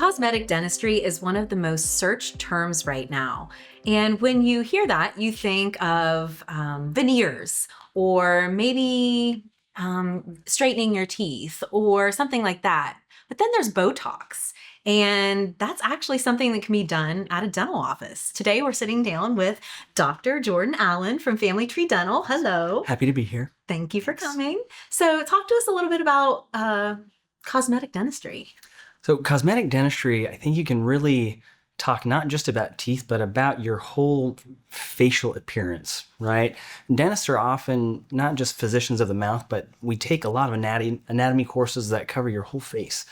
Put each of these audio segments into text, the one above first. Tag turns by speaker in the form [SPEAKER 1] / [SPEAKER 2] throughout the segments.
[SPEAKER 1] Cosmetic dentistry is one of the most searched terms right now. And when you hear that, you think of veneers or maybe straightening your teeth or something like that. But then there's Botox. And that's actually something that can be done at a dental office. Today, we're sitting down with Dr. Jordan Allen from Family Tree Dental. Hello.
[SPEAKER 2] Happy to be here.
[SPEAKER 1] Thank you for coming. So talk to us a little bit about cosmetic dentistry.
[SPEAKER 2] So cosmetic dentistry, I think you can really talk not just about teeth, but about your whole facial appearance, right? Dentists are often not just physicians of the mouth, but we take a lot of anatomy courses that cover your whole face.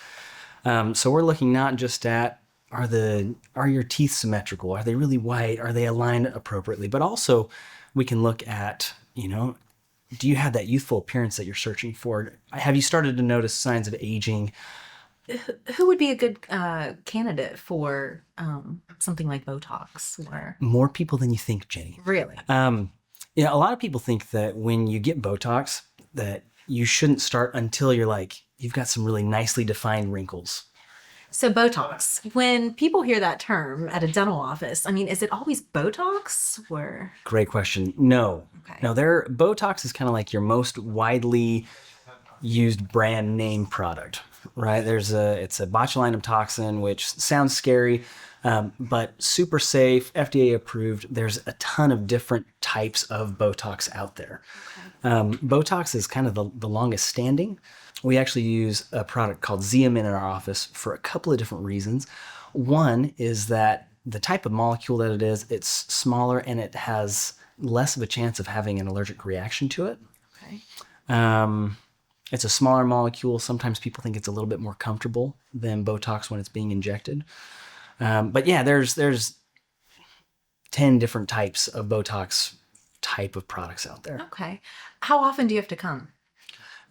[SPEAKER 2] So we're looking not just at are your teeth symmetrical? Are they really white? Are they aligned appropriately? But also we can look at, do you have that youthful appearance that you're searching for? Have you started to notice signs of aging?
[SPEAKER 1] Who would be a good candidate for something like Botox? Or
[SPEAKER 2] more people than you think, Jenny.
[SPEAKER 1] Really?
[SPEAKER 2] A lot of people think that when you get Botox, that you shouldn't start until you've got some really nicely defined wrinkles.
[SPEAKER 1] So Botox, when people hear that term at a dental office, is it always Botox or?
[SPEAKER 2] Great question. No.
[SPEAKER 1] Okay.
[SPEAKER 2] No, Botox is kind of like your most widely used brand name product, right? It's a botulinum toxin, which sounds scary, but super safe, FDA approved. There's a ton of different types of Botox out there. Okay. Botox is kind of the longest standing. We actually use a product called Xeomin in our office for a couple of different reasons. One is that the type of molecule that it is, it's smaller and it has less of a chance of having an allergic reaction to it.
[SPEAKER 1] Okay.
[SPEAKER 2] It's a smaller molecule. Sometimes people think it's a little bit more comfortable than Botox when it's being injected. But yeah, there's 10 different types of Botox type of products out there.
[SPEAKER 1] Okay. How often do you have to come?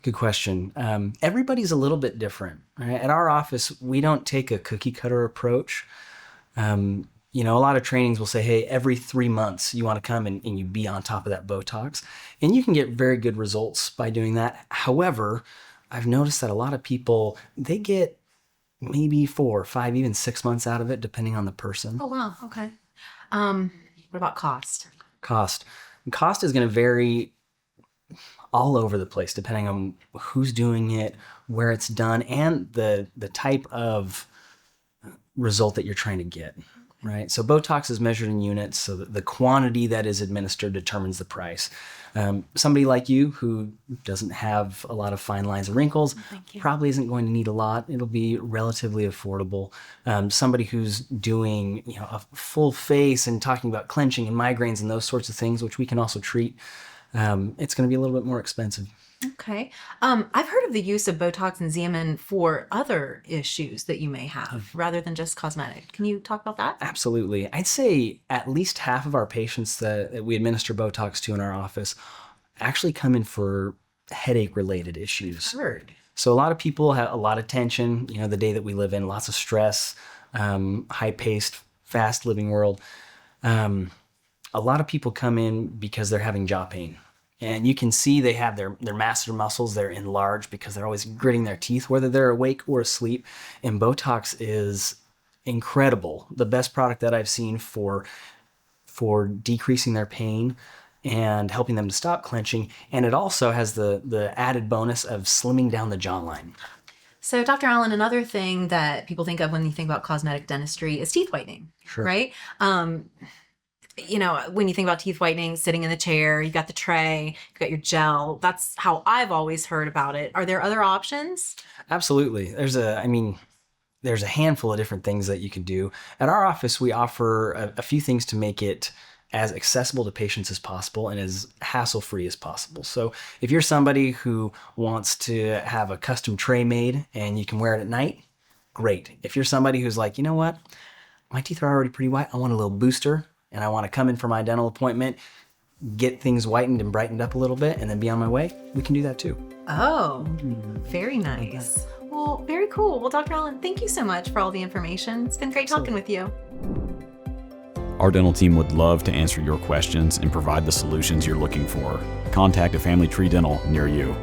[SPEAKER 2] Good question. Everybody's a little bit different. Right? At our office, we don't take a cookie cutter approach. A lot of trainings will say, hey, every 3 months you want to come and you be on top of that Botox. And you can get very good results by doing that. However, I've noticed that a lot of people, they get maybe 4, 5, even 6 months out of it, depending on the person.
[SPEAKER 1] Oh, wow. Okay. What about cost?
[SPEAKER 2] Cost is going to vary all over the place, depending on who's doing it, where it's done, and the type of result that you're trying to get. Right. So Botox is measured in units. So the quantity that is administered determines the price. Somebody like you who doesn't have a lot of fine lines and wrinkles probably isn't going to need a lot. It'll be relatively affordable. Somebody who's doing a full face and talking about clenching and migraines and those sorts of things, which we can also treat, it's going to be a little bit more expensive.
[SPEAKER 1] Okay. I've heard of the use of Botox and Xeomin for other issues that you may have rather than just cosmetic. Can you talk about that?
[SPEAKER 2] Absolutely. I'd say at least half of our patients that we administer Botox to in our office actually come in for headache-related issues.
[SPEAKER 1] Heard.
[SPEAKER 2] So a lot of people have a lot of tension, the day that we live in, lots of stress, high-paced, fast living world. A lot of people come in because they're having jaw pain. And you can see they have their masseter muscles, they're enlarged because they're always gritting their teeth, whether they're awake or asleep. And Botox is incredible. The best product that I've seen for decreasing their pain and helping them to stop clenching. And it also has the added bonus of slimming down the jawline.
[SPEAKER 1] So Dr. Allen, another thing that people think of when you think about cosmetic dentistry is teeth whitening,
[SPEAKER 2] Sure.
[SPEAKER 1] Right? When you think about teeth whitening, sitting in the chair, you've got the tray, you've got your gel. That's how I've always heard about it. Are there other options?
[SPEAKER 2] Absolutely. There's a handful of different things that you can do. At our office, we offer a few things to make it as accessible to patients as possible and as hassle-free as possible. So if you're somebody who wants to have a custom tray made and you can wear it at night, great. If you're somebody who's like, you know what, my teeth are already pretty white, I want a little booster, and I want to come in for my dental appointment, get things whitened and brightened up a little bit, and then be on my way, we can do that too.
[SPEAKER 1] Oh, very nice. Well, very cool. Well, Dr. Allen, thank you so much for all the information. It's been great talking with you.
[SPEAKER 3] Our dental team would love to answer your questions and provide the solutions you're looking for. Contact a Family Tree Dental near you.